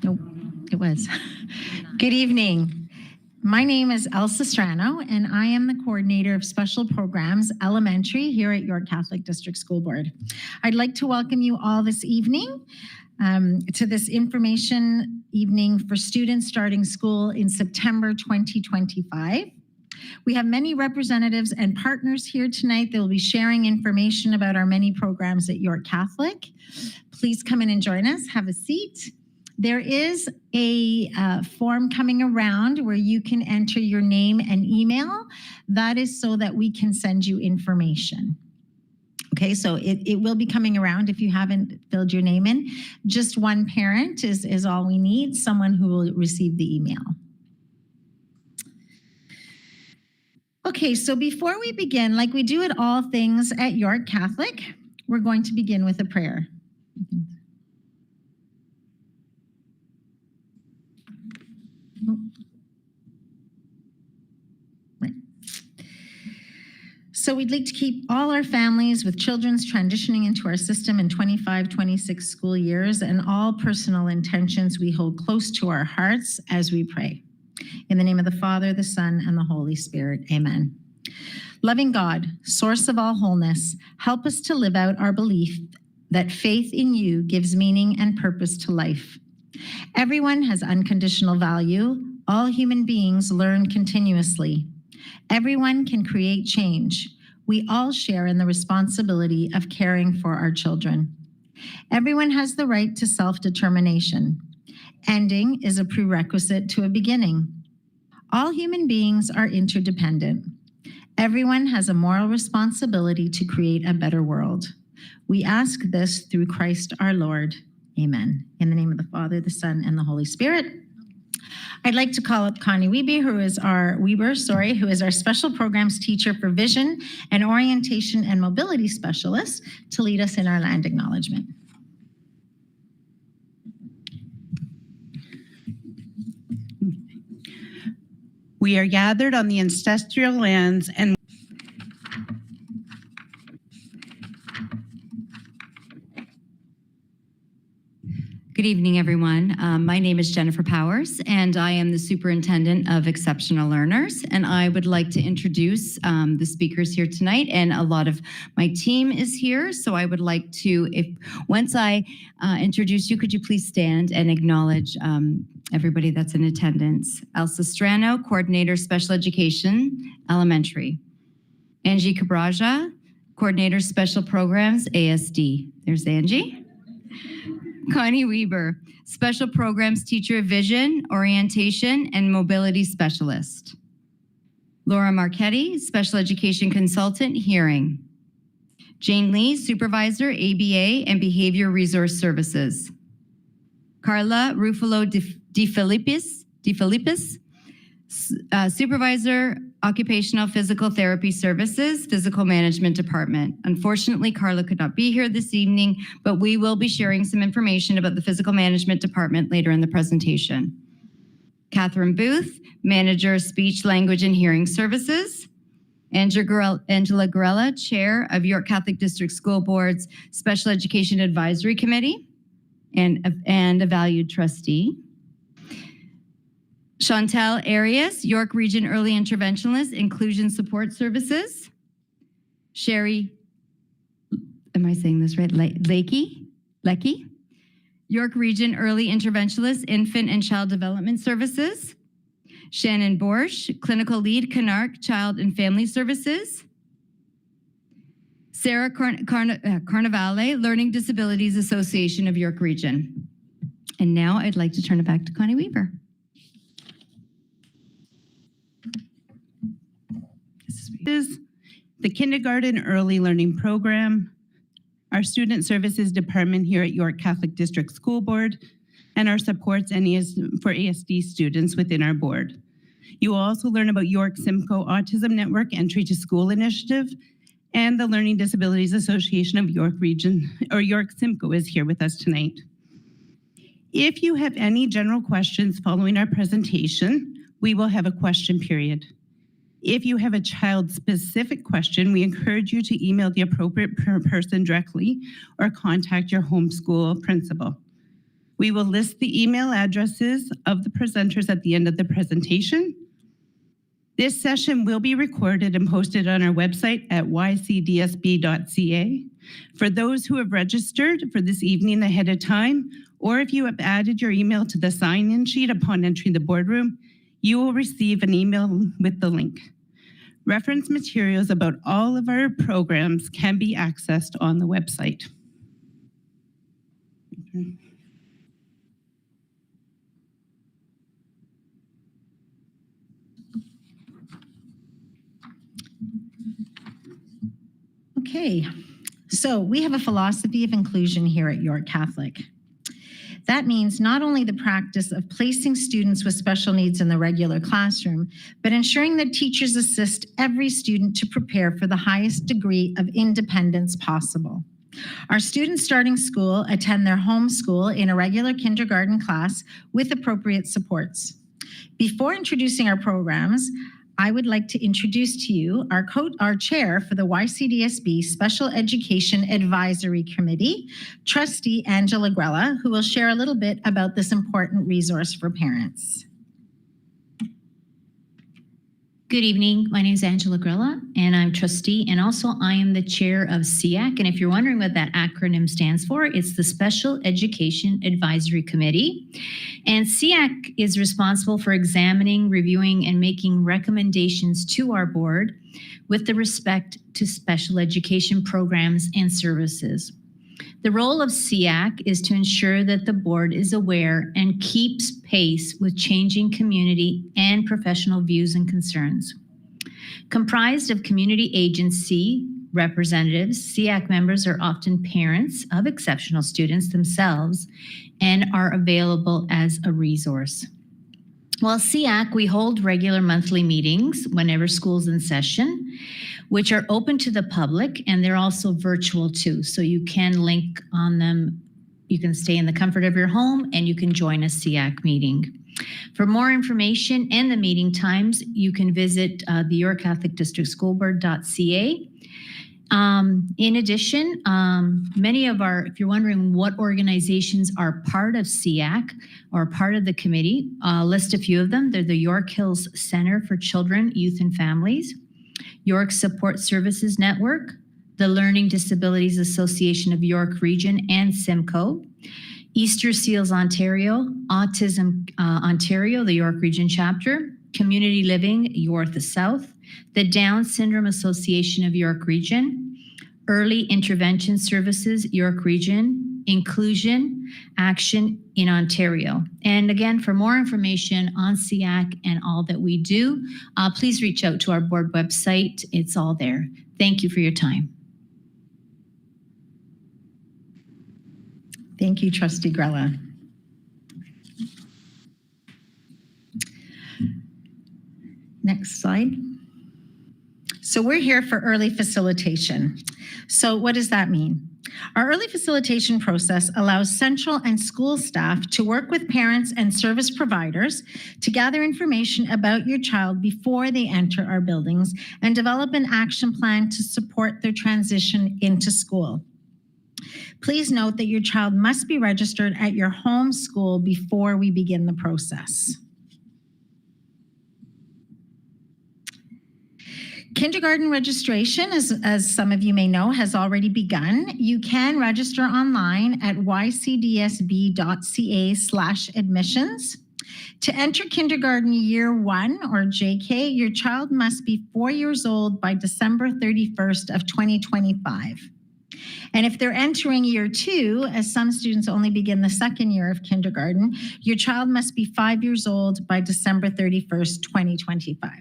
Nope, it was. Good evening. My name is Elsa Strano, and I am the coordinator of Special Programs Elementary here at York Catholic District School Board. I'd like to welcome you all this evening to this information evening for students starting school in September 2025. We have many representatives and partners here tonight that will be sharing information about our many programs at York Catholic. Please come in and join us. Have a seat. There is a form coming around where you can enter your name and email. That is so that we can send you information. Okay, so it will be coming around if you haven't filled your name in. Just one parent is all we need, someone who will receive the email. Okay, so before we begin, like we do at all things at York Catholic, we're going to begin with a prayer. Right. So we'd like to keep all our families with children's transitioning into our system in 25-26 school years and all personal intentions we hold close to our hearts as we pray. In the name of the Father, the Son, and the Holy Spirit, amen. Loving God, source of all wholeness, help us to live out our belief that faith in you gives meaning and purpose to life. Everyone has unconditional value. All human beings learn continuously. Everyone can create change. We all share in the responsibility of caring for our children. Everyone has the right to self-determination. Ending is a prerequisite to a beginning. All human beings are interdependent. Everyone has a moral responsibility to create a better world. We ask this through Christ our Lord. Amen. In the name of the Father, the Son, and the Holy Spirit. I'd like to call up Connie Weber, who is our special programs teacher for vision and orientation and mobility specialist, to lead us in our land acknowledgement. We are gathered on the ancestral lands and Good evening, everyone. My name is Jennifer Powers, and I am the Superintendent of Exceptional Learners. And I would like to introduce the speakers here tonight, and a lot of my team is here. So I would like to, once I introduce you, could you please stand and acknowledge everybody that's in attendance. Elsa Strano, Coordinator, Special Education, Elementary. Angie Cabraja, Coordinator, Special Programs, ASD. There's Angie. Connie Weber, Special Programs Teacher of Vision, Orientation, and Mobility Specialist. Laura Marchetti, Special Education Consultant, Hearing. Jane Lee, Supervisor, ABA and Behavior Resource Services. Carla Ruffalo De Filippis, Supervisor, Occupational Physical Therapy Services, Physical Management Department. Unfortunately, Carla could not be here this evening, but we will be sharing some information about the Physical Management Department later in the presentation. Catherine Booth, Manager, Speech, Language, and Hearing Services. Angela Garella, Chair of York Catholic District School Board's Special Education Advisory Committee and a valued trustee. Chantel Arias, York Region Early Interventionist, Inclusion Support Services. Sherry, am I saying this right? Lecky, York Region Early Interventionist, Infant and Child Development Services. Shannon Borsch, Clinical Lead, Canark Child and Family Services. Sarah Carnavale, Learning Disabilities Association of York Region. And now I'd like to turn it back to Connie Weber. This is the Kindergarten Early Learning Program, our Student Services Department here at York Catholic District School Board, and our supports for ASD students within our board. You will also learn about York Simcoe Autism Network Entry to School Initiative, and the Learning Disabilities Association of York Region, or York Simcoe, is here with us tonight. If you have any general questions following our presentation, we will have a question period. If you have a child-specific question, we encourage you to email the appropriate person directly or contact your homeschool principal. We will list the email addresses of the presenters at the end of the presentation. This session will be recorded and posted on our website at ycdsb.ca. For those who have registered for this evening ahead of time, or if you have added your email to the sign-in sheet upon entering the boardroom, you will receive an email with the link. Reference materials about all of our programs can be accessed on the website. Okay, so we have a philosophy of inclusion here at York Catholic. That means not only the practice of placing students with special needs in the regular classroom, but ensuring that teachers assist every student to prepare for the highest degree of independence possible. Our students starting school attend their home school in a regular kindergarten class with appropriate supports. Before introducing our programs, I would like to introduce to you our chair for the YCDSB Special Education Advisory Committee, Trustee Angela Grella, who will share a little bit about this important resource for parents. Good evening. My name is Angela Grella, and I'm trustee, and also I am the chair of SEAC. And if you're wondering what that acronym stands for, it's the Special Education Advisory Committee. And SEAC is responsible for examining, reviewing, and making recommendations to our board with the respect to special education programs and services. The role of SEAC is to ensure that the board is aware and keeps pace with changing community and professional views and concerns. Comprised of community agency representatives, SEAC members are often parents of exceptional students themselves and are available as a resource. While SEAC, we hold regular monthly meetings whenever school's in session, which are open to the public, and they're also virtual too. So you can link on them. You can stay in the comfort of your home and you can join a SEAC meeting. For more information and the meeting times, you can visit the York Catholic District School Board.ca. In addition, many of if you're wondering what organizations are part of SEAC or part of the committee, I'll list a few of them. They're the York Hills Center for Children, Youth and Families, York Support Services Network, the Learning Disabilities Association of York Region and Simcoe, Easter Seals Ontario, Autism Ontario, the York Region chapter, Community Living, York the South, the Down Syndrome Association of York Region, Early Intervention Services, York Region, Inclusion Action in Ontario. And again, for more information on SEAC and all that we do, please reach out to our board website. It's all there. Thank you for your time. Thank you, Trustee Grella. Next slide. So we're here for early facilitation. So what does that mean? Our early facilitation process allows central and school staff to work with parents and service providers to gather information about your child before they enter our buildings and develop an action plan to support their transition into school. Please note that your child must be registered at your home school before we begin the process. Kindergarten registration, as some of you may know, has already begun. You can register online at ycdsb.ca/admissions. To enter kindergarten year 1 or JK, your child must be 4 years old by December 31st of 2025. And if they're entering year 2, as some students only begin the second year of kindergarten, your child must be 5 years old by December 31st, 2025.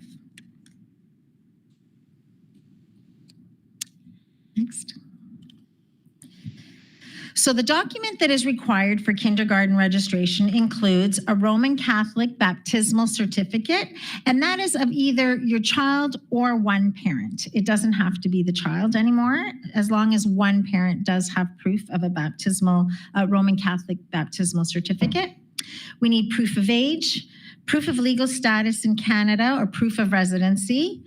Next. So the document that is required for kindergarten registration includes a Roman Catholic baptismal certificate, and that is of either your child or one parent. It doesn't have to be the child anymore, as long as one parent does have proof of a Roman Catholic baptismal certificate. We need proof of age, proof of legal status in Canada or proof of residency,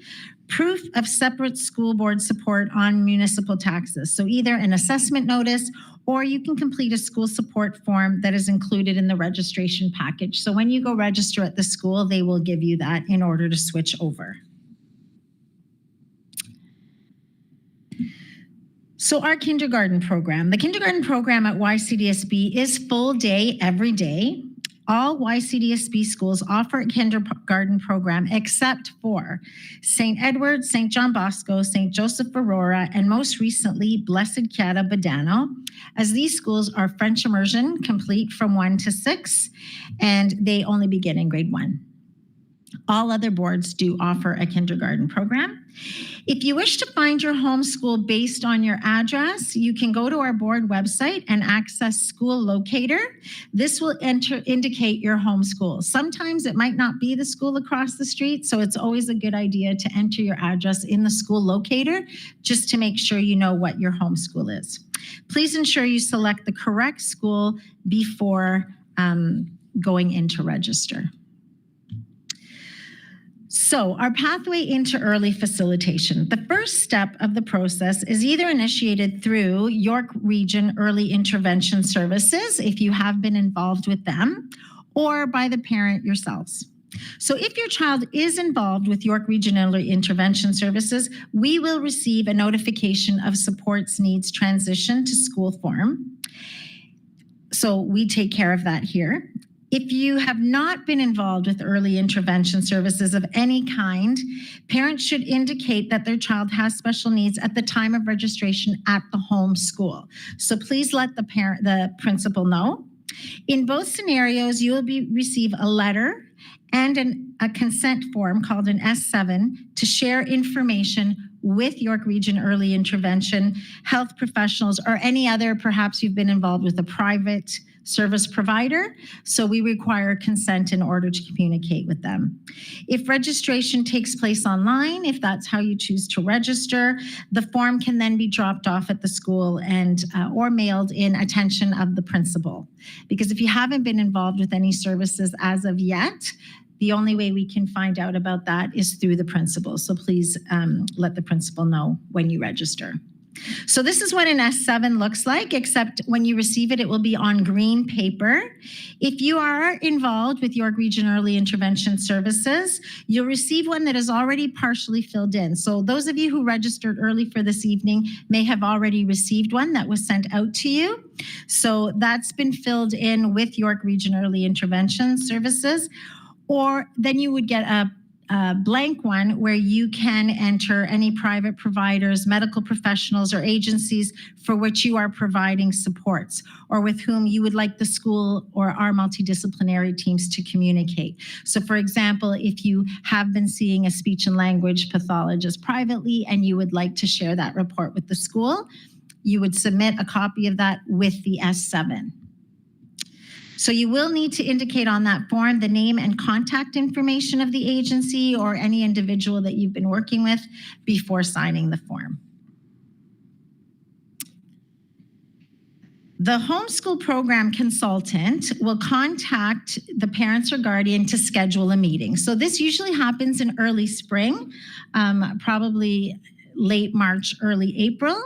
proof of separate school board support on municipal taxes. So either an assessment notice, or you can complete a school support form that is included in the registration package. So when you go register at the school, they will give you that in order to switch over. So our kindergarten program. The kindergarten program at YCDSB is full day every day. All YCDSB schools offer a kindergarten program except for St. Edward, St. John Bosco, St. Joseph Aurora, and most recently, Blessed Chiara Badano, as these schools are French immersion complete from 1 to 6, and they only begin in grade 1. All other boards do offer a kindergarten program. If you wish to find your homeschool based on your address, you can go to our board website and access School Locator. This will indicate your homeschool. Sometimes it might not be the school across the street, so it's always a good idea to enter your address in the School Locator just to make sure you know what your homeschool is. Please ensure you select the correct school before going in to register. So our pathway into early facilitation. The first step of the process is either initiated through York Region Early Intervention Services, if you have been involved with them, or by the parent yourselves. So if your child is involved with York Region Early Intervention Services, we will receive a notification of supports needs transition to school form. So we take care of that here. If you have not been involved with early intervention services of any kind, parents should indicate that their child has special needs at the time of registration at the home school. So please let the principal know. In both scenarios, you will receive a letter and a consent form called an S7 to share information with York Region Early Intervention, health professionals, or any other, perhaps you've been involved with a private service provider. So we require consent in order to communicate with them. If registration takes place online, if that's how you choose to register, the form can then be dropped off at the school and or mailed in attention of the principal. Because if you haven't been involved with any services as of yet, the only way we can find out about that is through the principal. So please let the principal know when you register. So this is what an S7 looks like, except when you receive it, it will be on green paper. If you are involved with York Region Early Intervention Services, you'll receive one that is already partially filled in. So those of you who registered early for this evening may have already received one that was sent out to you. So that's been filled in with York Region Early Intervention Services. Or then you would get a blank one where you can enter any private providers, medical professionals, or agencies for which you are providing supports, or with whom you would like the school or our multidisciplinary teams to communicate. So for example, if you have been seeing a speech and language pathologist privately and you would like to share that report with the school, you would submit a copy of that with the S7. So you will need to indicate on that form the name and contact information of the agency or any individual that you've been working with before signing the form. The homeschool program consultant will contact the parents or guardian to schedule a meeting. So this usually happens in early spring, probably late March, early April.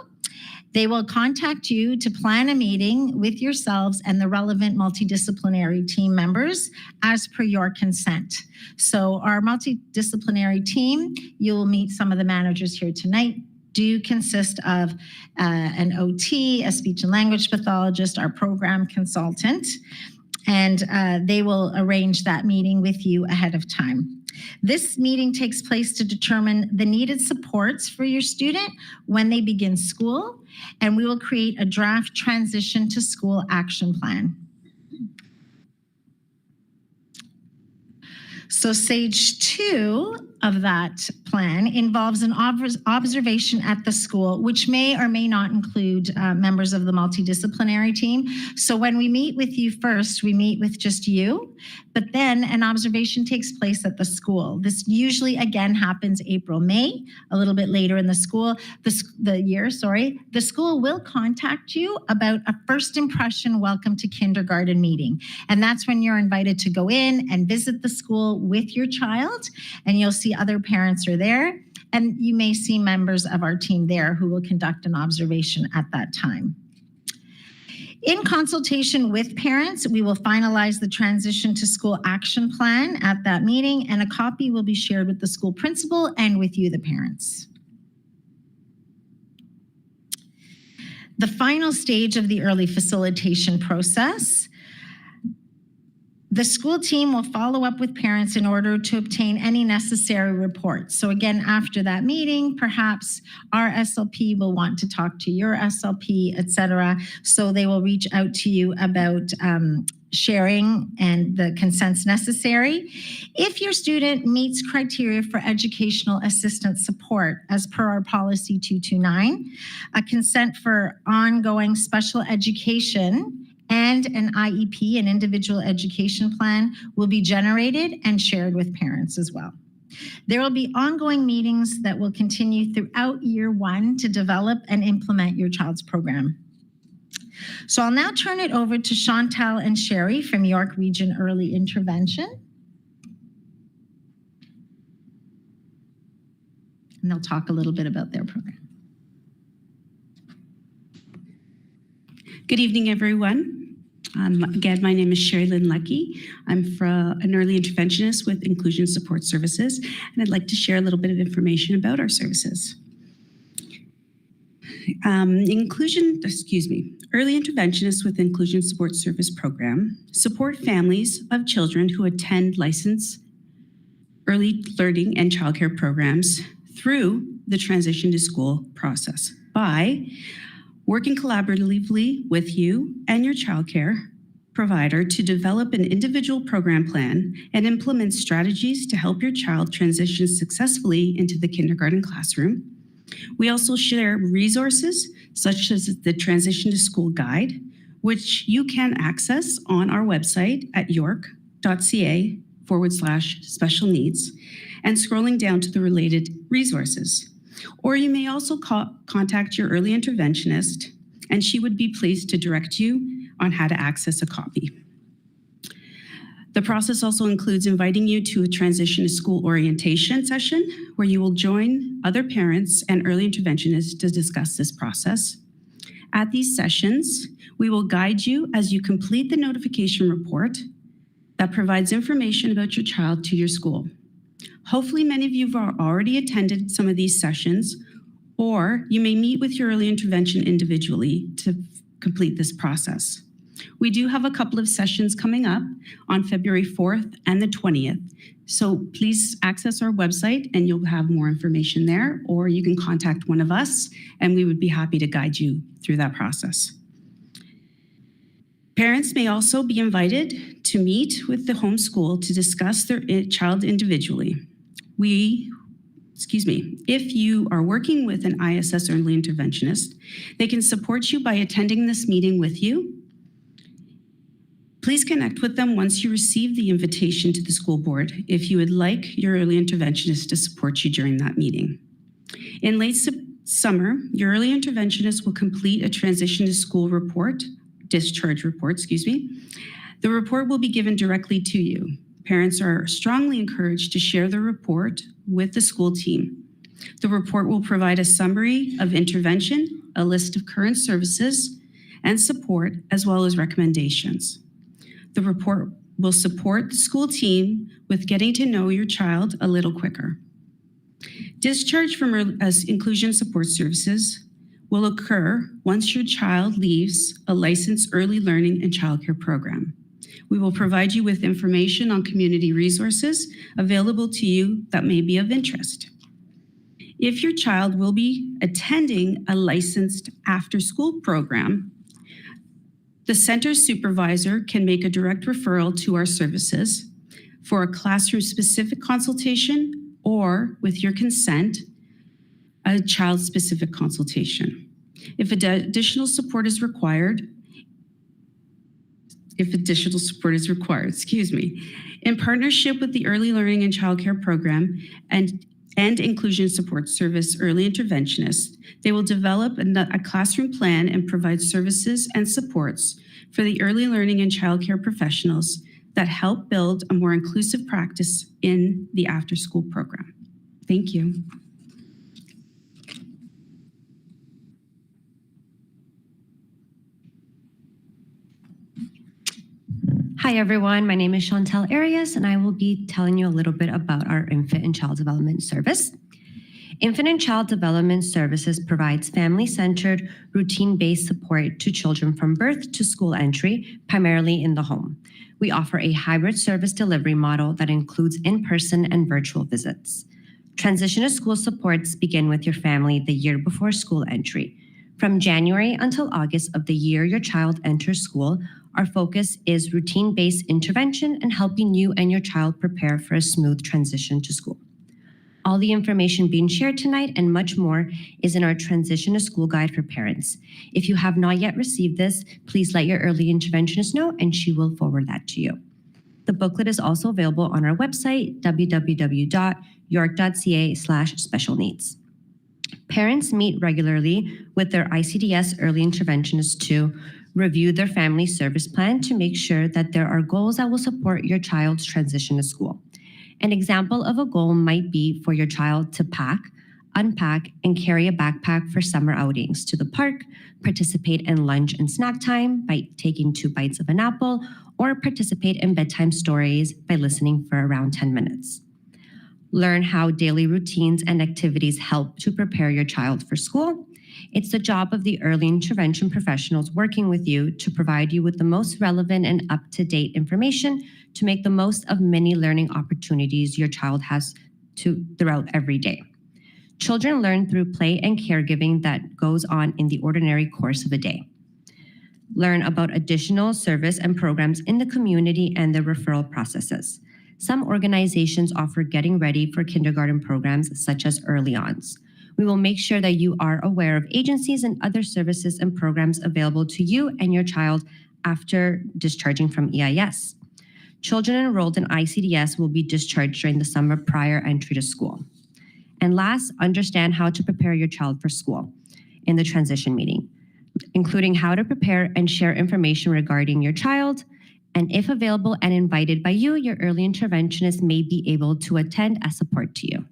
They will contact you to plan a meeting with yourselves and the relevant multidisciplinary team members as per your consent. So our multidisciplinary team, you'll meet some of the managers here tonight, do consist of an OT, a speech and language pathologist, our program consultant, and they will arrange that meeting with you ahead of time. This meeting takes place to determine the needed supports for your student when they begin school, and we will create a draft transition to school action plan. So stage 2 of that plan involves an observation at the school, which may or may not include members of the multidisciplinary team. So when we meet with you first, we meet with just you, but then an observation takes place at the school. This usually, again, happens April, May, a little bit later in the year. The school will contact you about a first impression welcome to kindergarten meeting. And that's when you're invited to go in and visit the school with with your child, and you'll see other parents are there. And you may see members of our team there who will conduct an observation at that time. In consultation with parents, we will finalize the transition to school action plan at that meeting, and a copy will be shared with the school principal and with you, the parents. The final stage of the early facilitation process, the school team will follow up with parents in order to obtain any necessary reports. So again, after that meeting, perhaps our SLP will want to talk to your SLP, et cetera. So they will reach out to you about sharing and the consents necessary. If your student meets criteria for educational assistance support, as per our policy 229, a consent for ongoing special education and an IEP, an individual education plan, will be generated and shared with parents as well. There will be ongoing meetings that will continue throughout year one to develop and implement your child's program. So I'll now turn it over to Chantal and Sherry from York Region Early Intervention. And they'll talk a little bit about their program. Good evening, everyone. Again, my name is Sherry Lynn Lucky. I'm an early interventionist with Inclusion Support Services, and I'd like to share a little bit of information about our services. Early interventionists with Inclusion Support Service Program support families of children who attend licensed early learning and childcare programs through the transition to school process by working collaboratively with you and your childcare provider to develop an individual program plan and implement strategies to help your child transition successfully into the kindergarten classroom. We also share resources such as the Transition to School Guide, which you can access on our website at york.ca/special needs, and scrolling down to the related resources. Or you may also contact your early interventionist, and she would be pleased to direct you on how to access a copy. The process also includes inviting you to a transition to school orientation session where you will join other parents and early interventionists to discuss this process. At these sessions, we will guide you as you complete the notification report that provides information about your child to your school. Hopefully, many of you have already attended some of these sessions, or you may meet with your early intervention individually to complete this process. We do have a couple of sessions coming up on February 4th and the 20th. So please access our website and you'll have more information there, or you can contact one of us and we would be happy to guide you through that process. Parents may also be invited to meet with the home school to discuss their child individually. If you are working with an ISS early interventionist, they can support you by attending this meeting with you. Please connect with them once you receive the invitation to the school board if you would like your early interventionist to support you during that meeting. In late summer, your early interventionist will complete a transition to school discharge report. The report will be given directly to you. Parents are strongly encouraged to share the report with the school team. The report will provide a summary of intervention, a list of current services and support, as well as recommendations. The report will support the school team with getting to know your child a little quicker. Discharge from Inclusion Support Services will occur once your child leaves a licensed early learning and childcare program. We will provide you with information on community resources available to you that may be of interest. If your child will be attending a licensed after-school program, the center supervisor can make a direct referral to our services for a classroom-specific consultation or, with your consent, a child-specific consultation. If additional support is required, in partnership with the Early Learning and Childcare Program and Inclusion Support Service early interventionists, they will develop a classroom plan and provide services and supports for the early learning and childcare professionals that help build a more inclusive practice in the after-school program. Thank you. Hi everyone, my name is Chantel Arias and I will be telling you a little bit about our Infant and Child Development Service. Infant and Child Development Services provides family-centered, routine-based support to children from birth to school entry, primarily in the home. We offer a hybrid service delivery model that includes in-person and virtual visits. Transition to school supports begin with your family the year before school entry. From January until August of the year your child enters school, our focus is routine-based intervention and helping you and your child prepare for a smooth transition to school. All the information being shared tonight and much more is in our Transition to School Guide for parents. If you have not yet received this, please let your early interventionist know and she will forward that to you. The booklet is also available on our website, www.york.ca/special needs. Parents meet regularly with their ICDS early interventionists to review their family service plan to make sure that there are goals that will support your child's transition to school. An example of a goal might be for your child to pack, unpack, and carry a backpack for summer outings to the park, participate in lunch and snack time by taking 2 bites of an apple, or participate in bedtime stories by listening for around 10 minutes. Learn how daily routines and activities help to prepare your child for school. It's the job of the early intervention professionals working with you to provide you with the most relevant and up-to-date information to make the most of many learning opportunities your child has throughout every day. Children learn through play and caregiving that goes on in the ordinary course of a day. Learn about additional service and programs in the community and the referral processes. Some organizations offer getting ready for kindergarten programs such as Early Ons. We will make sure that you are aware of agencies and other services and programs available to you and your child after discharging from EIS. Children enrolled in ICDS will be discharged during the summer prior entry to school. And last, understand how to prepare your child for school in the transition meeting, including how to prepare and share information regarding your child. And if available and invited by you, your early interventionist may be able to attend as support to you.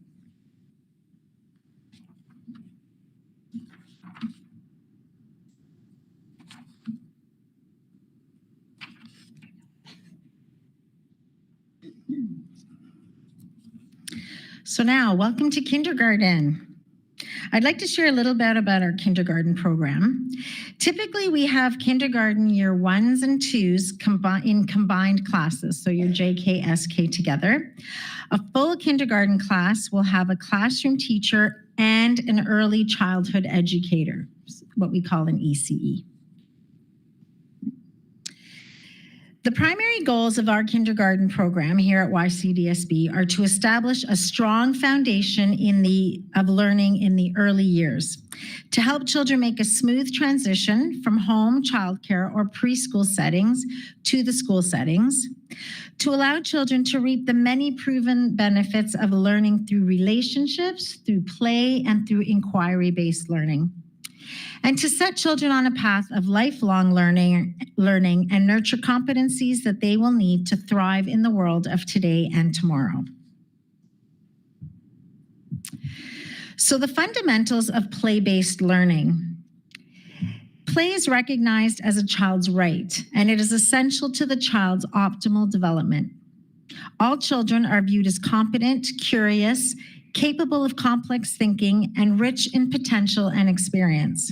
So now, welcome to kindergarten. I'd like to share a little bit about our kindergarten program. Typically, we have kindergarten year 1s and 2s in combined classes, so your JK, SK together. A full kindergarten class will have a classroom teacher and an early childhood educator, what we call an ECE. The primary goals of our kindergarten program here at YCDSB are to establish a strong foundation of learning in the early years, to help children make a smooth transition from home childcare or preschool settings to the school settings, to allow children to reap the many proven benefits of learning through relationships, through play, and through inquiry-based learning, and to set children on a path of lifelong learning and nurture competencies that they will need to thrive in the world of today and tomorrow. So the fundamentals of play-based learning. Play is recognized as a child's right, and it is essential to the child's optimal development. All children are viewed as competent, curious, capable of complex thinking, and rich in potential and experience.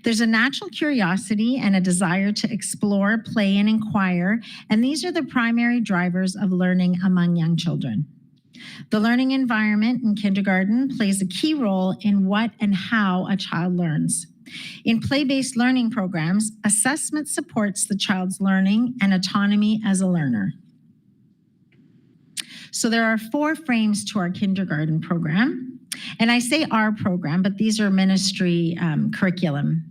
There's a natural curiosity and a desire to explore, play, and inquire, and these are the primary drivers of learning among young children. The learning environment in kindergarten plays a key role in what and how a child learns. In play-based learning programs, assessment supports the child's learning and autonomy as a learner. So there are 4 frames to our kindergarten program. And I say our program, but these are ministry curriculum.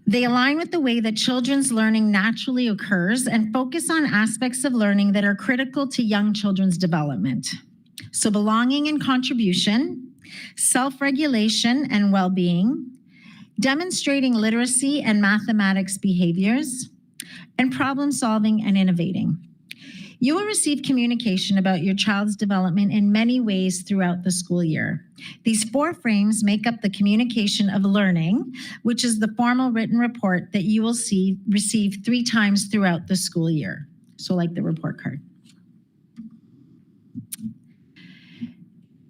They align with the way that children's learning naturally occurs and focus on aspects of learning that are critical to young children's development. So belonging and contribution, self-regulation and well-being, demonstrating literacy and mathematics behaviors, and problem solving and innovating. You will receive communication about your child's development in many ways throughout the school year. These 4 frames make up the communication of learning, which is the formal written report that you will receive 3 times throughout the school year. So like the report card.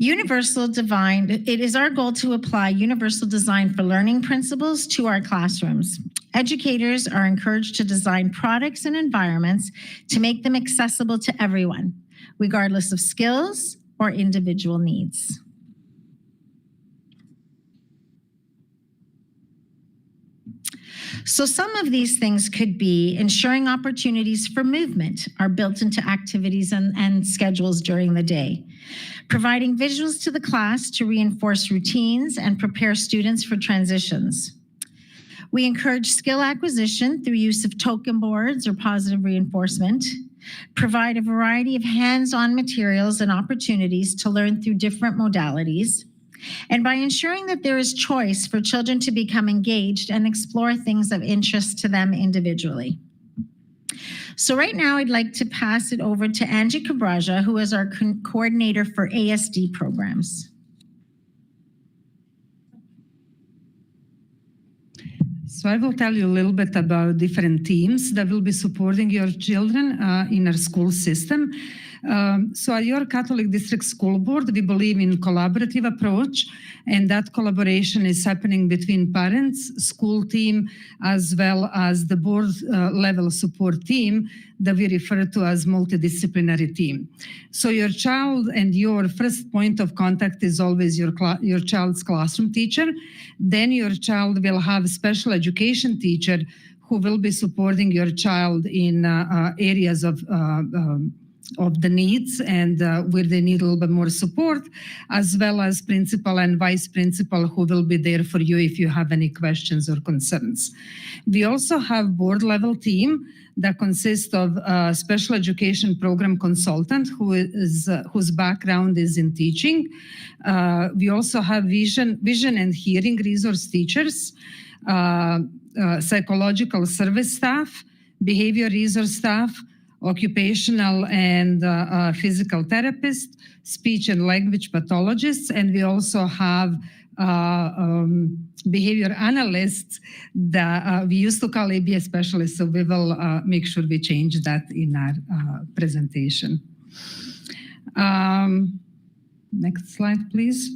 It is our goal to apply universal design for learning principles to our classrooms. Educators are encouraged to design products and environments to make them accessible to everyone, regardless of skills or individual needs. So some of these things could be ensuring opportunities for movement are built into activities and schedules during the day, providing visuals to the class to reinforce routines and prepare students for transitions. We encourage skill acquisition through use of token boards or positive reinforcement, provide a variety of hands-on materials and opportunities to learn through different modalities, and by ensuring that there is choice for children to become engaged and explore things of interest to them individually. So right now I'd like to pass it over to Angie Cabraja, who is our coordinator for ASD programs. So I will tell you a little bit about different teams that will be supporting your children in our school system. So at your Catholic District School Board, we believe in collaborative approach, and that collaboration is happening between parents, school team, as well as the board level support team that we refer to as multidisciplinary team. So your child and your first point of contact is always your child's classroom teacher. Then your child will have a special education teacher who will be supporting your child in areas of the needs and where they need a little bit more support, as well as principal and vice principal who will be there for you if you have any questions or concerns. We also have board level team that consists of a special education program consultant whose background is in teaching. We also have vision and hearing resource teachers, psychological service staff, behavior resource staff, occupational and physical therapists, speech and language pathologists, and we also have behavior analysts that we used to call ABA specialists, so we will make sure we change that in our presentation. Next slide, please.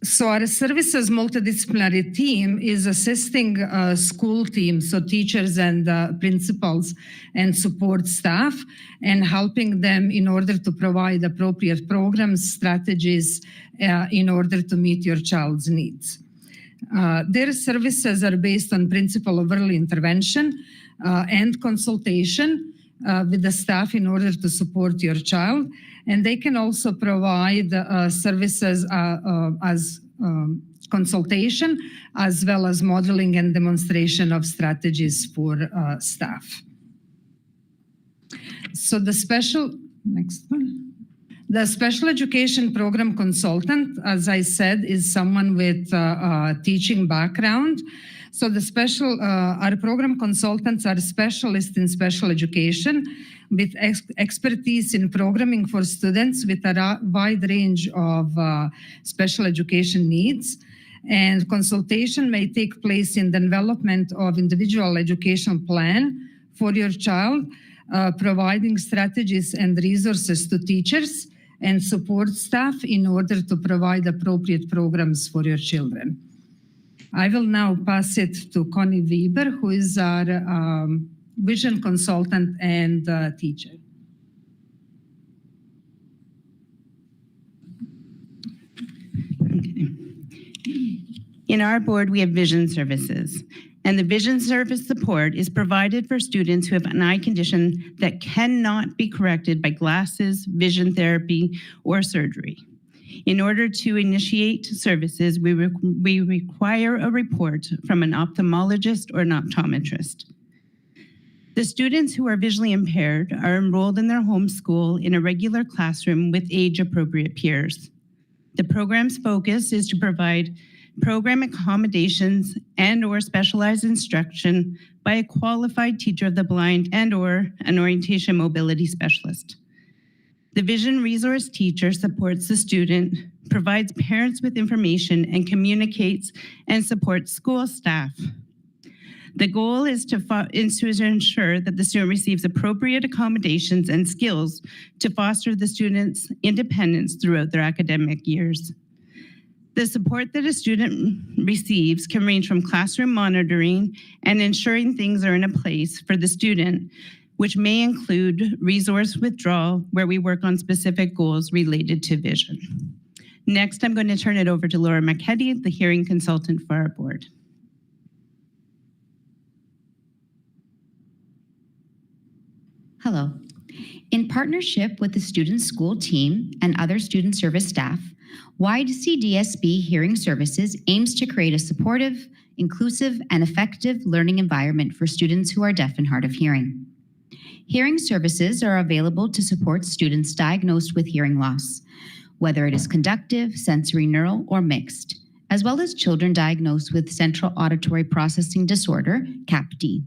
So our services multidisciplinary team is assisting school teams, so teachers and principals and support staff, and helping them in order to provide appropriate programs, strategies in order to meet your child's needs. Their services are based on principle of early intervention and consultation with the staff in order to support your child. And they can also provide services as consultation, as well as modeling and demonstration of strategies for staff. So next one. The special education program consultant, as I said, is someone with a teaching background. So our program consultants are specialists in special education with expertise in programming for students with a wide range of special education needs. And consultation may take place in the development of individual education plan for your child, providing strategies and resources to teachers and support staff in order to provide appropriate programs for your children. I will now pass it to Connie Weber, who is our vision consultant and teacher. Okay. In our board, we have vision services, and the vision service support is provided for students who have an eye condition that cannot be corrected by glasses, vision therapy, or surgery. In order to initiate services, we require a report from an ophthalmologist or an optometrist. The students who are visually impaired are enrolled in their home school in a regular classroom with age-appropriate peers. The program's focus is to provide program accommodations and/or specialized instruction by a qualified teacher of the blind and/or an orientation mobility specialist. The vision resource teacher supports the student, provides parents with information, and communicates and supports school staff. The goal is to ensure that the student receives appropriate accommodations and skills to foster the student's independence throughout their academic years. The support that a student receives can range from classroom monitoring and ensuring things are in a place for the student, which may include resource withdrawal, where we work on specific goals related to vision. Next, I'm going to turn it over to Laura McKetty, the hearing consultant for our board. Hello. In partnership with the student school team and other student service staff, YCDSB Hearing Services aims to create a supportive, inclusive, and effective learning environment for students who are deaf and hard of hearing. Hearing services are available to support students diagnosed with hearing loss, whether it is conductive, sensory neural, or mixed, as well as children diagnosed with central auditory processing disorder, CAPD.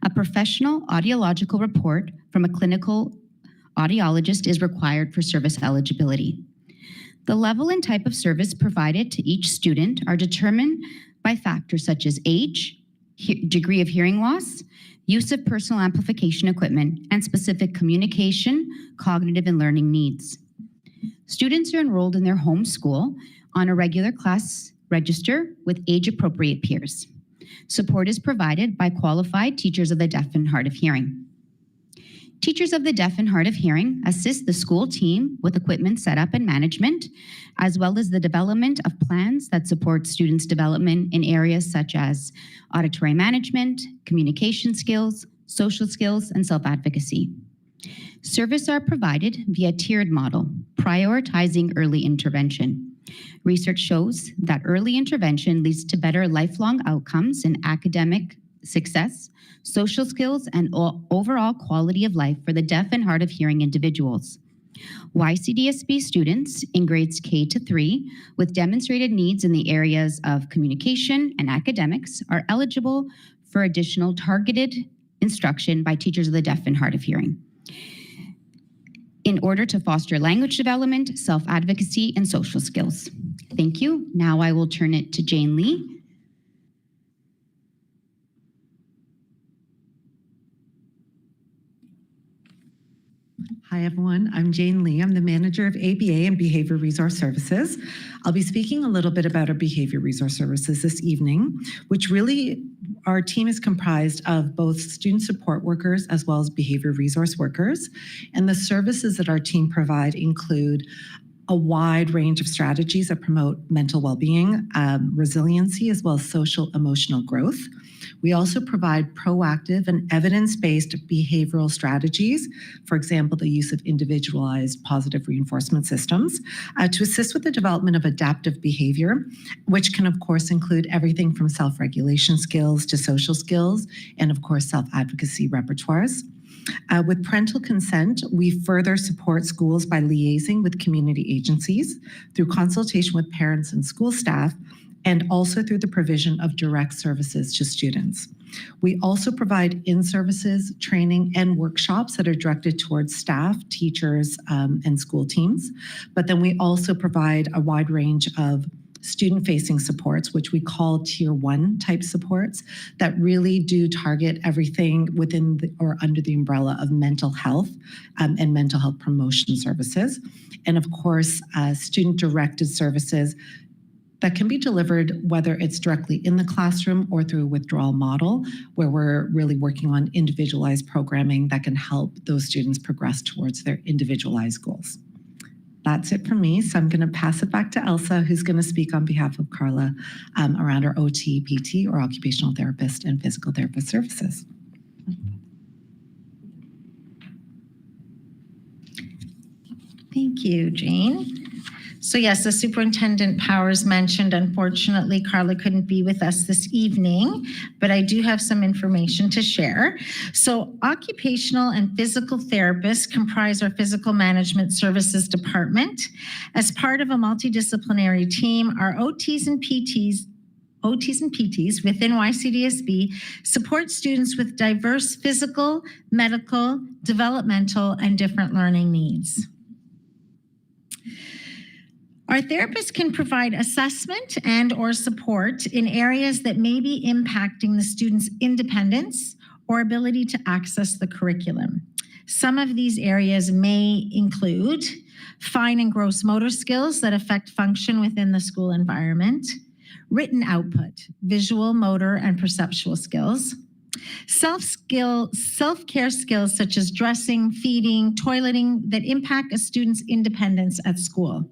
A professional audiological report from a clinical audiologist is required for service eligibility. The level and type of service provided to each student are determined by factors such as age, degree of hearing loss, use of personal amplification equipment, and specific communication, cognitive, and learning needs. Students are enrolled in their home school on a regular class register with age-appropriate peers. Support is provided by qualified teachers of the deaf and hard of hearing. Teachers of the deaf and hard of hearing assist the school team with equipment setup and management, as well as the development of plans that support students' development in areas such as auditory management, communication skills, social skills, and self-advocacy. Services are provided via tiered model, prioritizing early intervention. Research shows that early intervention leads to better lifelong outcomes in academic success, social skills, and overall quality of life for the deaf and hard of hearing individuals. YCDSB students in grades K to 3 with demonstrated needs in the areas of communication and academics are eligible for additional targeted instruction by teachers of the deaf and hard of hearing in order to foster language development, self-advocacy, and social skills. Thank you. Now I will turn it to Jane Lee. Hi, everyone. I'm Jane Lee. I'm the manager of ABA and Behavior Resource Services. I'll be speaking a little bit about our Behavior Resource Services this evening, which really, our team is comprised of both student support workers as well as behavior resource workers. And the services that our team provide include a wide range of strategies that promote mental well-being, resiliency, as well as social emotional growth. We also provide proactive and evidence-based behavioral strategies, for example, the use of individualized positive reinforcement systems, to assist with the development of adaptive behavior, which can, of course, include everything from self-regulation skills to social skills, and, of course, self-advocacy repertoires. With parental consent, we further support schools by liaising with community agencies through consultation with parents and school staff, and also through the provision of direct services to students. We also provide in-services, training, and workshops that are directed towards staff, teachers, and school teams. But then we also provide a wide range of student-facing supports, which we call Tier 1 type supports, that really do target everything within or under the umbrella of mental health and mental health promotion services. And of course, student-directed services that can be delivered whether it's directly in the classroom or through a withdrawal model, where we're really working on individualized programming that can help those students progress towards their individualized goals. That's it from me. So I'm going to pass it back to Elsa, who's going to speak on behalf of Carla around our OT, PT, or occupational therapist and physical therapist services. Thank you, Jane. So yes, as Superintendent Powers mentioned, unfortunately, Carla couldn't be with us this evening, but I do have some information to share. So occupational and physical therapists comprise our physical management services department. As part of a multidisciplinary team, our OTs and PTs within YCDSB support students with diverse physical, medical, developmental, and different learning needs. Our therapists can provide assessment and or support in areas that may be impacting the student's independence or ability to access the curriculum. Some of these areas may include fine and gross motor skills that affect function within the school environment, written output, visual, motor, and perceptual skills, self-care skills such as dressing, feeding, toileting that impact a student's independence at school,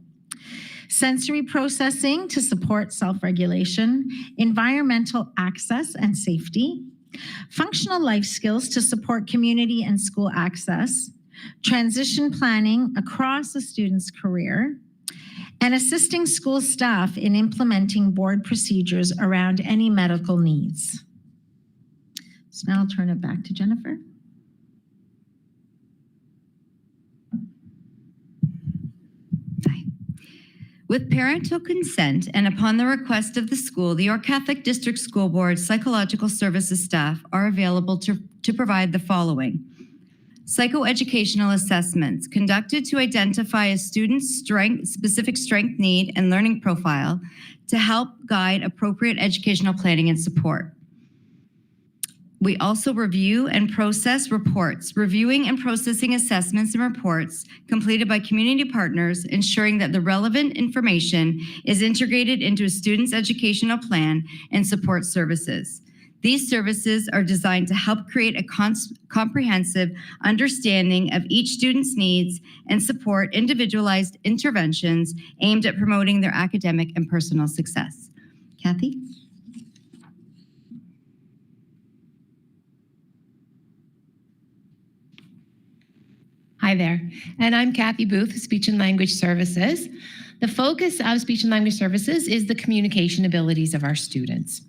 sensory processing to support self-regulation, environmental access and safety, functional life skills to support community and school access, transition planning across a student's career, and assisting school staff in implementing board procedures around any medical needs. So now I'll turn it back to Jennifer. Hi. With parental consent and upon the request of the school, the York Catholic District School Board psychological services staff are available to provide the following. Psychoeducational assessments conducted to identify a student's specific strength, need, and learning profile to help guide appropriate educational planning and support. We also review and process reports, reviewing and processing assessments and reports completed by community partners, ensuring that the relevant information is integrated into a student's educational plan and support services. These services are designed to help create a comprehensive understanding of each student's needs and support individualized interventions aimed at promoting their academic and personal success. Kathy? Hi there, and I'm Kathy Booth, Speech and Language Services. The focus of Speech and Language Services is the communication abilities of our students.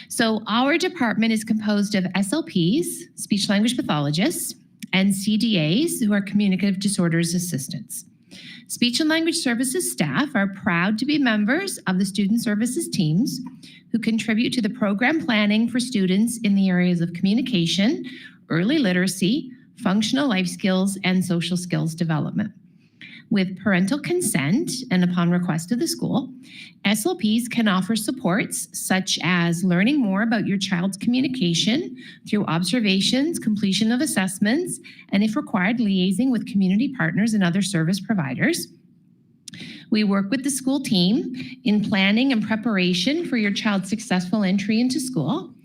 So our department is composed of SLPs, speech language pathologists, and CDAs, who are communicative disorders assistants. Speech and Language Services staff are proud to be members of the Student Services teams who contribute to the program planning for students in the areas of communication, early literacy, functional life skills, and social skills development. With parental consent and upon request of the school, SLPs can offer supports such as learning more about your child's communication through observations, completion of assessments, and if required, liaising with community partners and other service providers. We work with the school team in planning and preparation for your child's successful entry into school.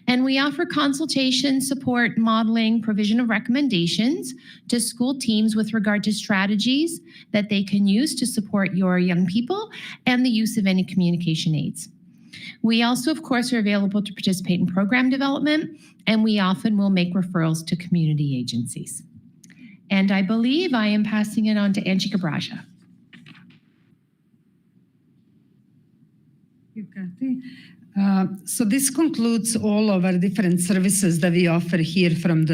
And we offer consultation, support, modeling, provision of recommendations to school teams with regard to strategies that they can use to support your young people and the use of any communication aids. We also, of course, are available to participate in program development, and we often will make referrals to community agencies. And I believe I am passing it on to Angie Cabraja. Thank you, Kathy. So this concludes all of our different services that we offer here from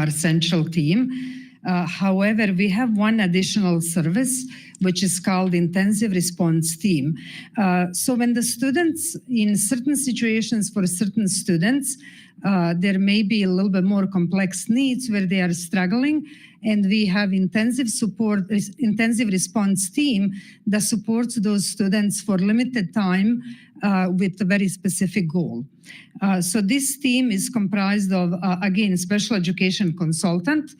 our central team. However, we have one additional service, which is called Intensive Response Team. So when the students, in certain situations for certain students, there may be a little bit more complex needs where they are struggling, and we have intensive response team that supports those students for limited time with a very specific goal. So this team is comprised of, again, special education consultant,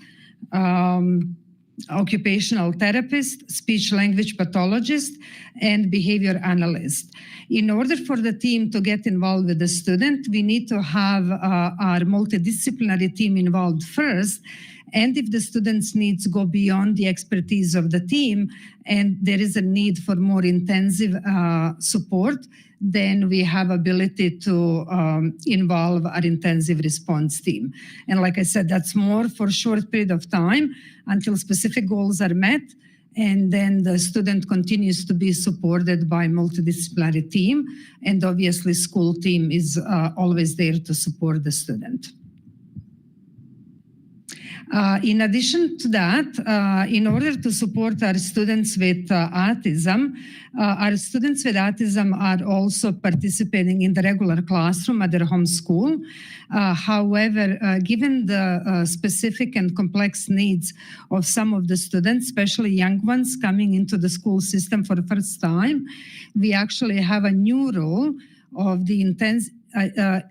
occupational therapist, speech language pathologist, and behavior analyst. In order for the team to get involved with the student, we need to have our multidisciplinary team involved first. And if the students' needs go beyond the expertise of the team and there is a need for more intensive support, then we have ability to involve our intensive response team. And like I said, that's more for a short period of time until specific goals are met. And then the student continues to be supported by multidisciplinary team. And obviously school team is always there to support the student. In addition to that, in order to support our students with autism, our students with autism are also participating in the regular classroom at their home school. However, given the specific and complex needs of some of the students, especially young ones coming into the school system for the first time, we actually have a new role of the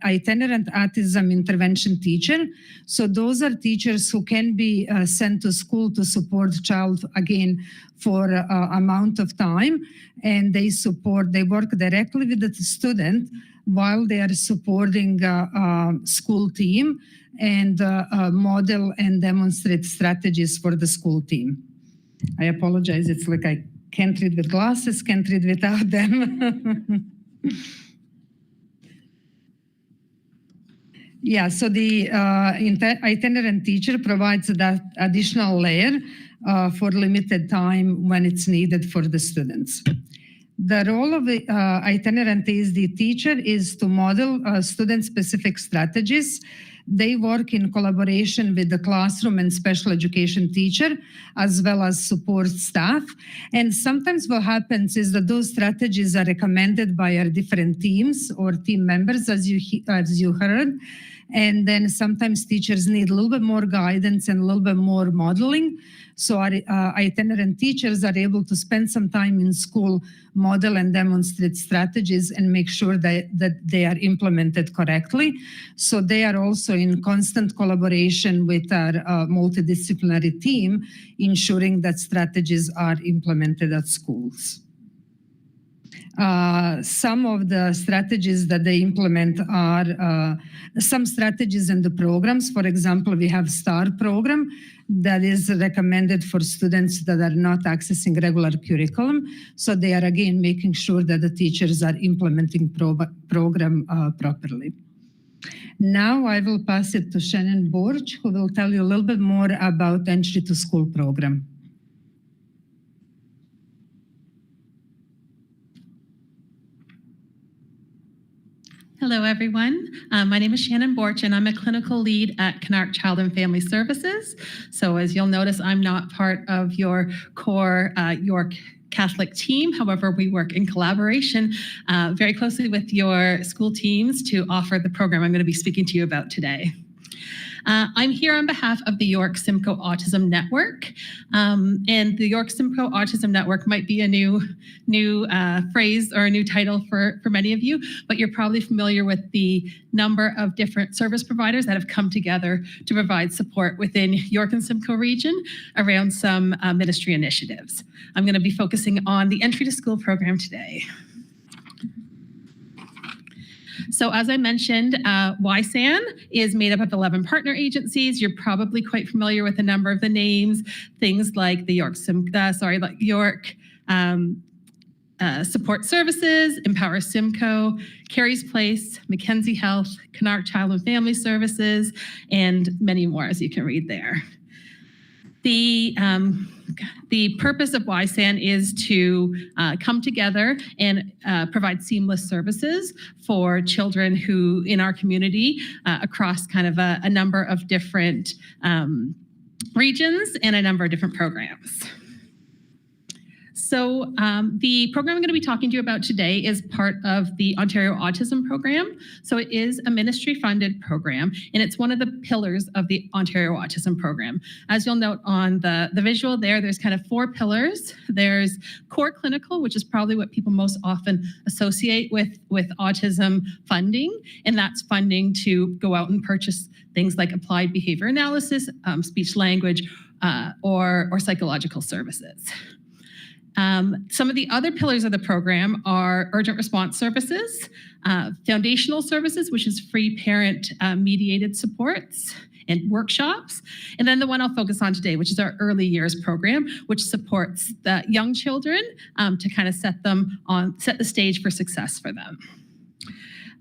itinerant autism intervention teacher. So those are teachers who can be sent to school to support the child again for amount of time, and they work directly with the student while they are supporting school team and model and demonstrate strategies for the school team. I apologize, it's like I can't read with glasses, can't read without them. Yeah, so the itinerant teacher provides that additional layer for limited time when it's needed for the students. The role of the itinerant ASD teacher is to model student-specific strategies. They work in collaboration with the classroom and special education teacher, as well as support staff. And sometimes what happens is that those strategies are recommended by our different teams or team members, as you heard. And then sometimes teachers need a little bit more guidance and a little bit more modeling. So our itinerant teachers are able to spend some time in school, model and demonstrate strategies and make sure that they are implemented correctly. So they are also in constant collaboration with our multidisciplinary team, ensuring that strategies are implemented at schools. Some of the strategies that they implement are some strategies in the programs. For example, we have STAR program that is recommended for students that are not accessing regular curriculum. So they are again making sure that the teachers are implementing program properly. Now I will pass it to Shannon Borch, who will tell you a little bit more about Entry to School program. Hello, everyone. My name is Shannon Borch, and I'm a clinical lead at Canark Child and Family Services. So as you'll notice, I'm not part of your core York Catholic team. However, we work in collaboration very closely with your school teams to offer the program I'm going to be speaking to you about today. I'm here on behalf of the York Simcoe Autism Network, and the York Simcoe Autism Network might be a new phrase or a new title for many of you, but you're probably familiar with the number of different service providers that have come together to provide support within York and Simcoe region around some ministry initiatives. I'm going to be focusing on the Entry to School program today. So as I mentioned, YSAN is made up of 11 partner agencies. You're probably quite familiar with a number of the names, things like the York Support Services, Empower Simcoe, Carey's Place, Mackenzie Health, Canark Child and Family Services, and many more, as you can read there. The purpose of YSAN is to come together and provide seamless services for children who in our community across kind of a number of different regions and a number of different programs. So the program I'm going to be talking to you about today is part of the Ontario Autism Program. So it is a ministry-funded program, and it's one of the pillars of the Ontario Autism Program. As you'll note on the visual there, there's kind of 4 pillars. There's core clinical, which is probably what people most often associate with autism funding, and that's funding to go out and purchase things like applied behavior analysis, speech language, or psychological services. Some of the other pillars of the program are urgent response services, foundational services, which is free parent mediated supports and workshops, and then the one I'll focus on today, which is our early years program, which supports the young children to kind of set the stage for success for them.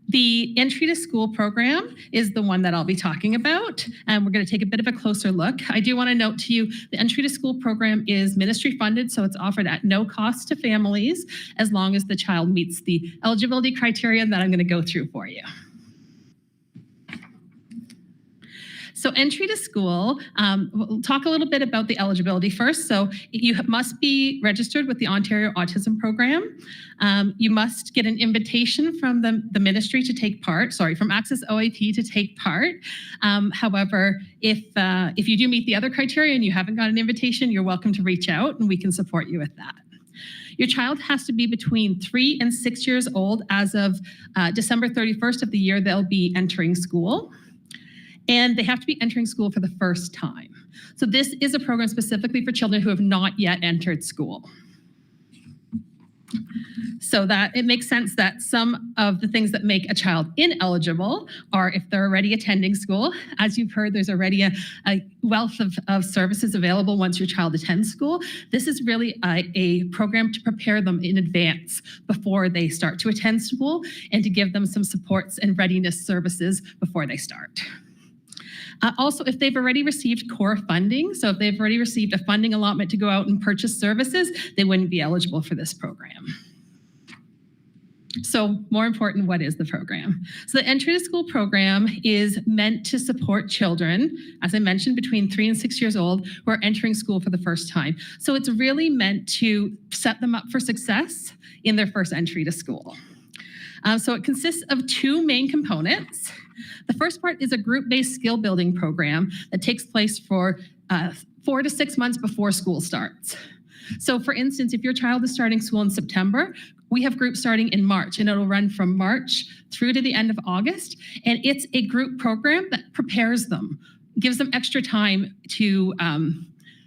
The entry to school program is the one that I'll be talking about, and we're going to take a bit of a closer look. I do want to note to you, the entry to school program is ministry funded, so it's offered at no cost to families as long as the child meets the eligibility criteria that I'm going to go through for you. So entry to school, we'll talk a little bit about the eligibility first. So you must be registered with the Ontario Autism Program. You must get an invitation from the ministry to take part, from Access OAP to take part. However, if you do meet the other criteria and you haven't got an invitation, you're welcome to reach out and we can support you with that. Your child has to be between 3 and 6 years old as of December 31st of the year they'll be entering school. And they have to be entering school for the first time. So this is a program specifically for children who have not yet entered school. So that it makes sense that some of the things that make a child ineligible are if they're already attending school. As you've heard, there's already a wealth of services available once your child attends school. This is really a program to prepare them in advance before they start to attend school and to give them some supports and readiness services before they start. Also, if they've already received core funding, so if they've already received a funding allotment to go out and purchase services, they wouldn't be eligible for this program. So more important, what is the program? So the entry to school program is meant to support children, as I mentioned, between 3 and 6 years old who are entering school for the first time. So it's really meant to set them up for success in their first entry to school. So it consists of 2 main components. The first part is a group-based skill building program that takes place for 4 to 6 months before school starts. So for instance, if your child is starting school in September, we have groups starting in March, and it'll run from March through to the end of August. And it's a group program that prepares them, gives them extra time to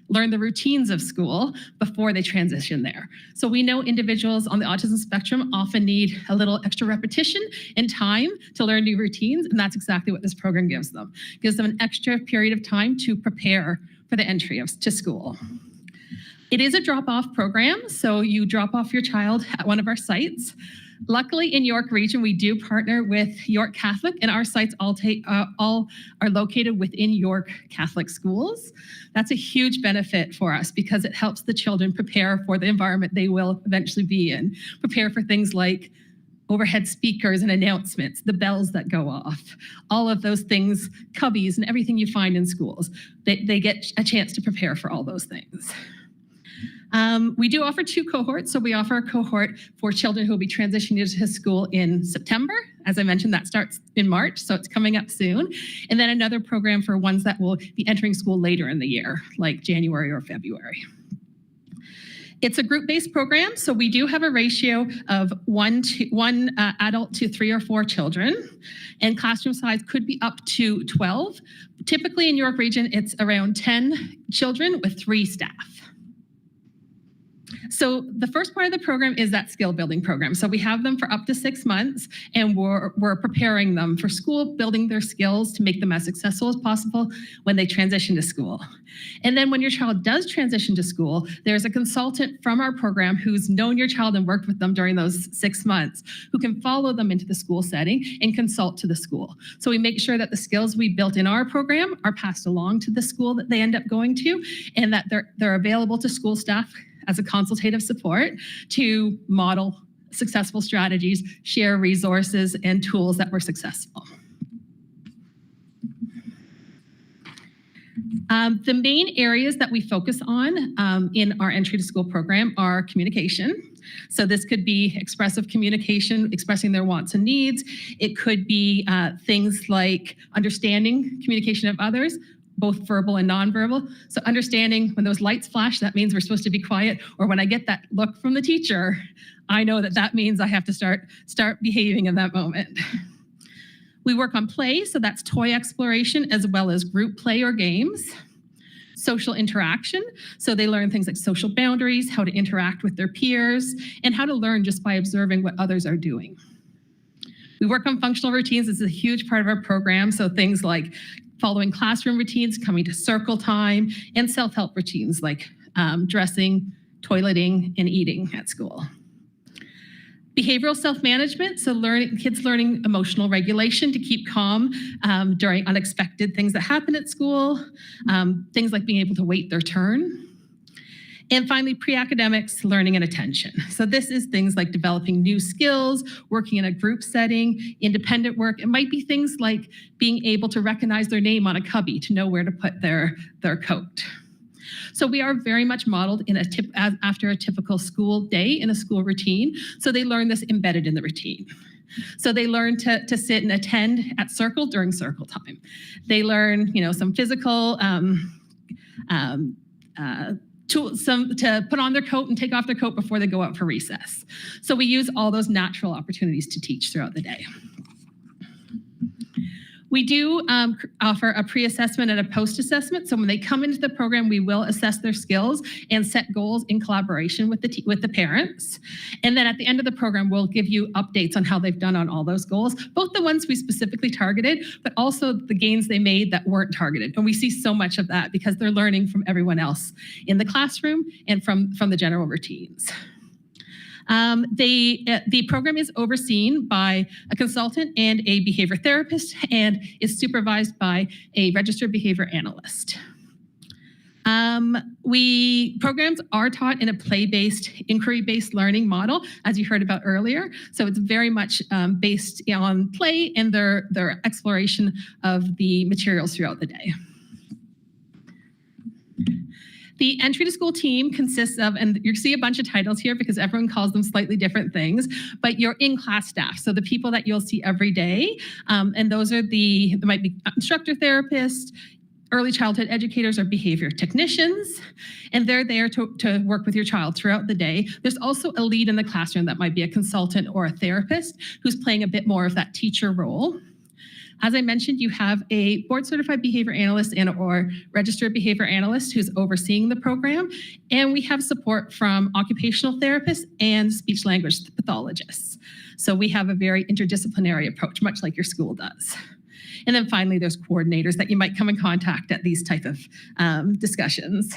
learn the routines of school before they transition there. So we know individuals on the autism spectrum often need a little extra repetition and time to learn new routines, and that's exactly what this program gives them. It gives them an extra period of time to prepare for the entry to school. It is a drop-off program, so you drop off your child at one of our sites. Luckily, in York Region, we do partner with York Catholic, and our sites all are located within York Catholic schools. That's a huge benefit for us because it helps the children prepare for the environment they will eventually be in, prepare for things like overhead speakers and announcements, the bells that go off, all of those things, cubbies, and everything you find in schools. They get a chance to prepare for all those things. We do offer 2 cohorts. So we offer a cohort for children who will be transitioning to school in September. As I mentioned, that starts in March, so it's coming up soon. And then another program for ones that will be entering school later in the year, like January or February. It's a group-based program, so we do have a ratio of one adult to 3 or 4 children, and classroom size could be up to 12. Typically in York Region, it's around 10 children with 3 staff. So the first part of the program is that skill building program. So we have them for up to 6 months, and we're preparing them for school, building their skills to make them as successful as possible when they transition to school. And then when your child does transition to school, there's a consultant from our program who's known your child and worked with them during those 6 months, who can follow them into the school setting and consult to the school. So we make sure that the skills we built in our program are passed along to the school that they end up going to, and that they're available to school staff as a consultative support to model successful strategies, share resources and tools that were successful. The main areas that we focus on in our entry to school program are communication. So this could be expressive communication, expressing their wants and needs. It could be things like understanding communication of others, both verbal and nonverbal. So understanding when those lights flash, that means we're supposed to be quiet. Or when I get that look from the teacher, I know that means I have to start behaving in that moment. We work on play, so that's toy exploration as well as group play or games. Social interaction, so they learn things like social boundaries, how to interact with their peers, and how to learn just by observing what others are doing. We work on functional routines. This is a huge part of our program, so things like following classroom routines, coming to circle time, and self-help routines like dressing, toileting, and eating at school. Behavioral self-management, so kids learning emotional regulation to keep calm during unexpected things that happen at school, things like being able to wait their turn. And finally, pre-academics, learning and attention. So this is things like developing new skills, working in a group setting, independent work. It might be things like being able to recognize their name on a cubby to know where to put their coat. So we are very much modeled after a typical school day in a school routine. So they learn this embedded in the routine. So they learn to sit and attend at circle during circle time. They learn, some physical to put on their coat and take off their coat before they go out for recess. So we use all those natural opportunities to teach throughout the day. We do offer a pre-assessment and a post-assessment. So when they come into the program, we will assess their skills and set goals in collaboration with the parents. And then at the end of the program, we'll give you updates on how they've done on all those goals, both the ones we specifically targeted, but also the gains they made that weren't targeted. And we see so much of that because they're learning from everyone else in the classroom and from the general routines. The program is overseen by a consultant and a behavior therapist and is supervised by a registered behavior analyst. Programs are taught in a play-based, inquiry-based learning model, as you heard about earlier. So it's very much based on play and their exploration of the materials throughout the day. The entry to school team consists of, and you see a bunch of titles here because everyone calls them slightly different things, but your in-class staff, so the people that you'll see every day, and those are there might be instructor therapists, early childhood educators, or behavior technicians, and they're there to work with your child throughout the day. There's also a lead in the classroom that might be a consultant or a therapist who's playing a bit more of that teacher role. As I mentioned, you have a board-certified behavior analyst or registered behavior analyst who's overseeing the program, and we have support from occupational therapists and speech-language pathologists. So we have a very interdisciplinary approach, much like your school does. And then finally, there's coordinators that you might come in contact at these type of discussions.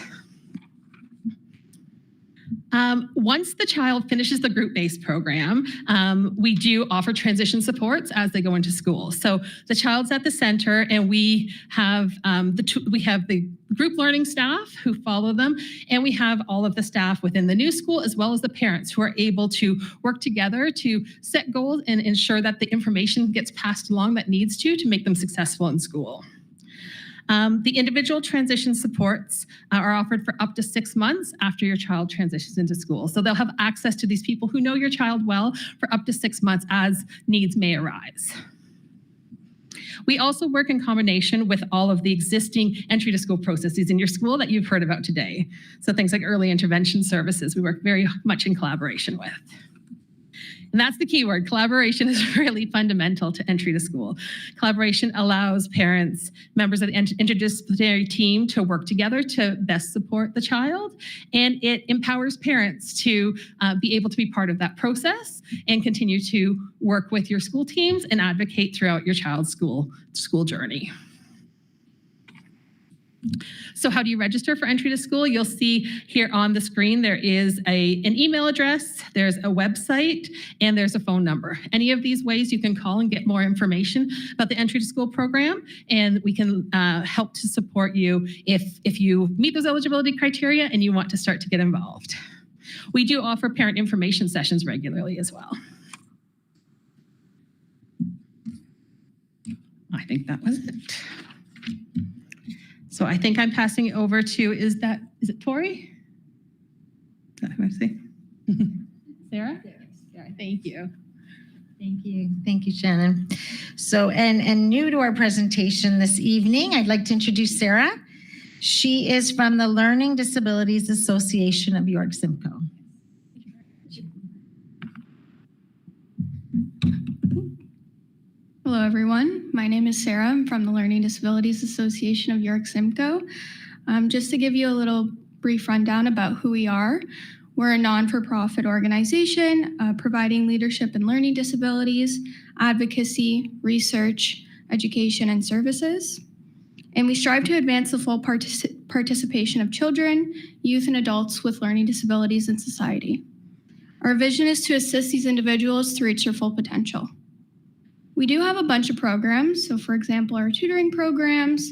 Once the child finishes the group-based program, we do offer transition supports as they go into school. So the child's at the center, and we have the group learning staff who follow them, and we have all of the staff within the new school, as well as the parents who are able to work together to set goals and ensure that the information gets passed along that needs to make them successful in school. The individual transition supports are offered for up to 6 months after your child transitions into school. So they'll have access to these people who know your child well for up to 6 months as needs may arise. We also work in combination with all of the existing entry to school processes in your school that you've heard about today. So things like early intervention services, we work very much in collaboration with. And that's the key word. Collaboration is really fundamental to entry to school. Collaboration allows parents, members of the interdisciplinary team to work together to best support the child. And it empowers parents to be able to be part of that process and continue to work with your school teams and advocate throughout your child's school journey. So how do you register for entry to school? You'll see here on the screen, there is an email address, there's a website, and there's a phone number. Any of these ways you can call and get more information about the entry to school program, and we can help to support you if you meet those eligibility criteria and you want to start to get involved. We do offer parent information sessions regularly as well. I think that was it. So I think I'm passing it over to, is it Tori? Is that who I see? Sarah? Sarah, thank you. Thank you. Thank you, Shannon. So, and new to our presentation this evening, I'd like to introduce Sarah. She is from the Learning Disabilities Association of York Simcoe. Hello, everyone. My name is Sarah. I'm from the Learning Disabilities Association of York Simcoe. Just to give you a little brief rundown about who we are, we're a non-for-profit organization providing leadership in learning disabilities, advocacy, research, education, and services. And we strive to advance the full participation of children, youth, and adults with learning disabilities in society. Our vision is to assist these individuals to reach their full potential. We do have a bunch of programs. So for example, our tutoring programs,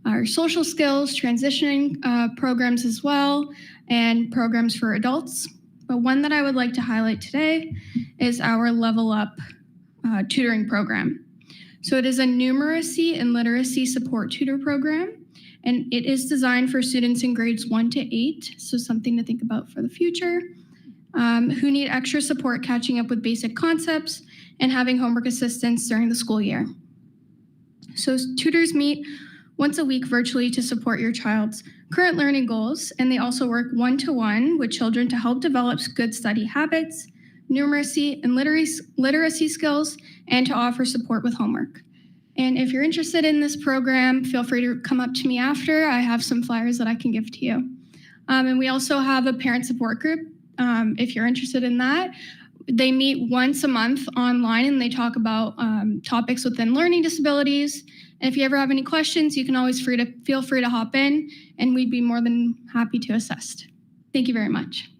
our social skills, transitioning programs as well, and programs for adults. But one that I would like to highlight today is our Level Up tutoring program. So it is a numeracy and literacy support tutor program, and it is designed for students in grades 1 to 8, so something to think about for the future, who need extra support catching up with basic concepts and having homework assistance during the school year. So tutors meet once a week virtually to support your child's current learning goals, and they also work one-to-one with children to help develop good study habits, numeracy and literacy skills, and to offer support with homework. And if you're interested in this program, feel free to come up to me after. I have some flyers that I can give to you. And we also have a parent support group, if you're interested in that. They meet once a month online and they talk about topics within learning disabilities. And if you ever have any questions, you can always feel free to hop in, and we'd be more than happy to assist. Thank you very much.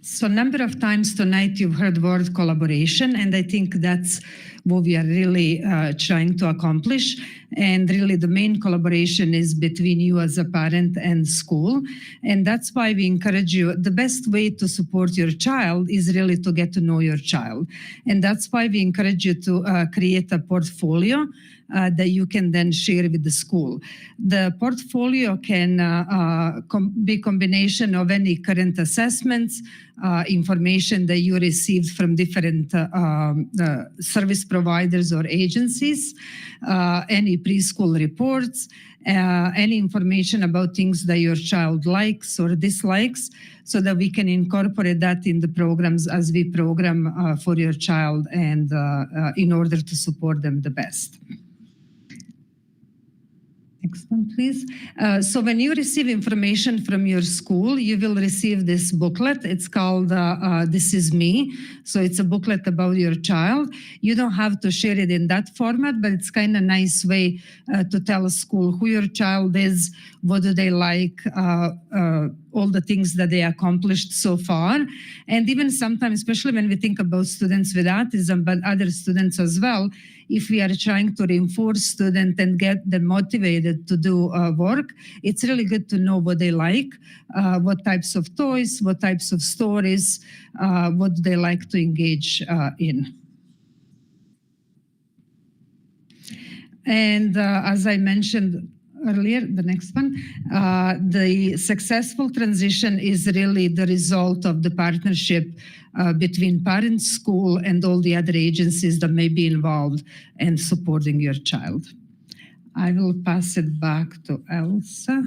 So a number of times tonight you've heard word collaboration, and I think that's what we are really trying to accomplish. And really the main collaboration is between you as a parent and school. And that's why we encourage you, the best way to support your child is really to get to know your child. And that's why we encourage you to create a portfolio that you can then share with the school. The portfolio can be a combination of any current assessments, information that you received from different service providers or agencies, any preschool reports, any information about things that your child likes or dislikes, so that we can incorporate that in the programs as we program for your child and in order to support them the best. Next one, please. So when you receive information from your school, you will receive this booklet. It's called This Is Me. So it's a booklet about your child. You don't have to share it in that format, but it's kind of nice way to tell a school who your child is, what do they like, all the things that they accomplished so far. And even sometimes, especially when we think about students with autism, but other students as well, if we are trying to reinforce students and get them motivated to do work, it's really good to know what they like, what types of toys, what types of stories, what do they like to engage in. And as I mentioned earlier, the next one, the successful transition is really the result of the partnership between parents, school, and all the other agencies that may be involved in supporting your child. I will pass it back to Elsa.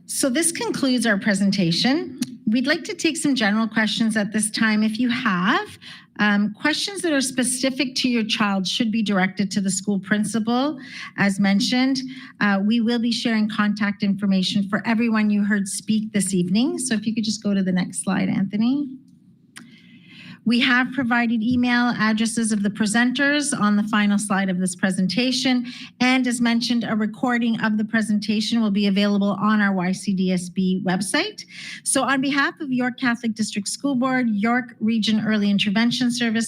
So this concludes our presentation. We'd like to take some general questions at this time. If you have questions that are specific to your child should be directed to the school principal. As mentioned, we will be sharing contact information for everyone you heard speak this evening. So if you could just go to the next slide, Anthony. We have provided email addresses of the presenters on the final slide of this presentation. And as mentioned, a recording of the presentation will be available on our YCDSB website. So on behalf of York Catholic District School Board, York Region Early Intervention Service,